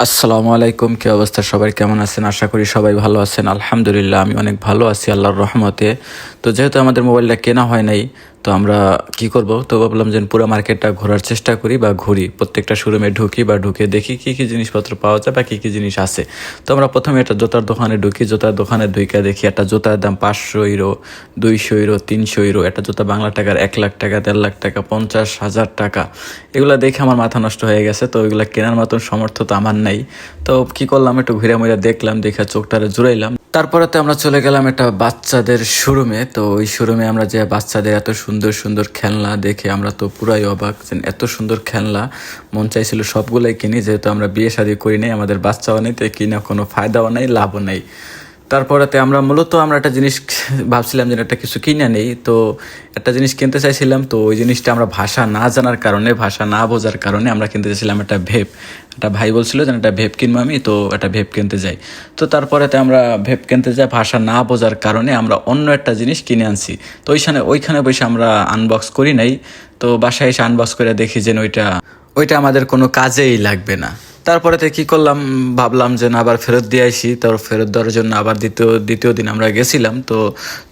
আসসালামু আলাইকুম, কি অবস্থা? সবাই কেমন আছেন? আশা করি সবাই ভালো আছেন। আলহামদুলিল্লাহ, আমি অনেক ভালো আছি আল্লাহর রহমতে। তো যেহেতু আমাদের মোবাইলটা কেনা হয় নাই, তো আমরা কি করব, তো ভাবলাম যে পুরো মার্কেটটা ঘোরার চেষ্টা করি বা ঘুরি, প্রত্যেকটা শোরুমে ঢুকি বা ঢুকে দেখি কী কী জিনিসপত্র পাওয়া যায় বা কী কী জিনিস আছে। তো আমরা প্রথমে একটা জুতার দোকানে ঢুকি, জুতার দোকানে ঢুকে দেখি একটা জুতার দাম 500 ইউরো, 200 ইউরো, 300 ইউরো। একটা জুতা বাংলা টাকার 1 লাখ টাকা, 1.5 লাখ টাকা, 50,000 টাকা। এগুলো দেখে আমার মাথা নষ্ট হয়ে গেছে। তো এগুলো কেনার মতন সামর্থ্য তো আমার নাই। তো কি করলাম, একটু ঘুরে মুড়ে দেখলাম, দেখে চোখটারে জুড়াইলাম। তারপরে তো আমরা চলে গেলাম একটা বাচ্চাদের শোরুমে। তো ওই শোরুমে আমরা যে বাচ্চাদের এত সুন্দর সুন্দর খেলনা দেখে আমরা তো পুরাই অবাক, যে এত সুন্দর খেলনা মন চাইছিল সবগুলোই কিনি। যেহেতু আমরা বিয়ে শাদী করি নাই, আমাদের বাচ্চাও নেই, তো কিনা কোনো ফায়দাও নেই, লাভও নেই। তারপরেতে আমরা একটা জিনিস ভাবছিলাম যে একটা কিছু কিনে নেই। তো একটা জিনিস কিনতে চাইছিলাম, তো ওই জিনিসটা আমরা ভাষা না জানার কারণে, ভাষা না বোঝার কারণে আমরা কিনতে চাইছিলাম একটা ভেপ। একটা ভাই বলছিল যে একটা ভেপ কিনবো আমি, তো একটা ভেপ কিনতে যাই। তো তারপরেতে আমরা ভেপ কিনতে যাই, ভাষা না বোঝার কারণে আমরা অন্য একটা জিনিস কিনে আনছি। তো ওইখানে বসে আমরা আনবক্স করি নাই। তো বাসায় এসে আনবক্স করে দেখি যে ওইটা আমাদের কোনো কাজেই লাগবে না। তারপরেতে কি করলাম, ভাবলাম যে না, আবার ফেরত দিয়ে আসি। তো ফেরত দেওয়ার জন্য আবার দ্বিতীয় দিন আমরা গেছিলাম। তো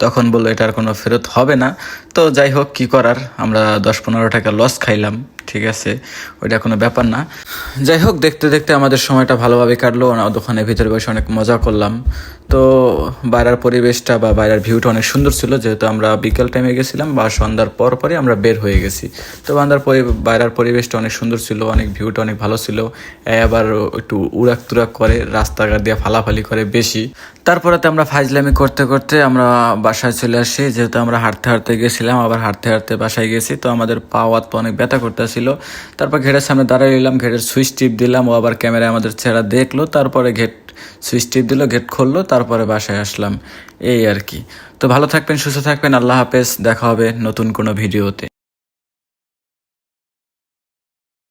তখন বললো এটার কোনো ফেরত হবে না। তো যাই হোক, কি করার, আমরা 10-15 টাকা লস খাইলাম, ঠিক আছে, ওইটা কোনো ব্যাপার না। যাই হোক, দেখতে দেখতে আমাদের সময়টা ভালোভাবে কাটলো। দোকানের ভিতরে বসে অনেক মজা করলাম। তো বাইরের পরিবেশটা বা বাইরের ভিউটা অনেক সুন্দর ছিল, যেহেতু আমরা বিকেল টাইমে গেছিলাম বা সন্ধ্যার পরে আমরা বের হয়ে গেছি। তো বাইরের পরিবেশটা অনেক সুন্দর ছিল, অনেক ভিউটা অনেক ভালো ছিল। আবার একটু উড়াক তুরাক করে, রাস্তাঘাট দিয়ে ফালাফালি করে বেশি। তারপরে তো আমরা ফাইজলামি করতে করতে আমরা বাসায় চলে আসি। যেহেতু আমরা হাঁটতে হাঁটতে গেছিলাম, আবার হাঁটতে হাঁটতে বাসায় গেছি। তো আমাদের পা হাত পা অনেক ব্যথা করতেছিল। তারপর গেটের সামনে দাঁড়িয়ে নিলাম, গেটের সুইচ টিপ দিলাম, ও আবার ক্যামেরায় আমাদের চেহারা দেখলো। তারপরে সুইচ টিপ দিল, গেট খুললো, তারপরে বাসায় আসলাম। এই আর কি। তো ভালো থাকবেন, সুস্থ থাকবেন, আল্লাহ হাফেজ। দেখা হবে নতুন কোনো ভিডিওতে।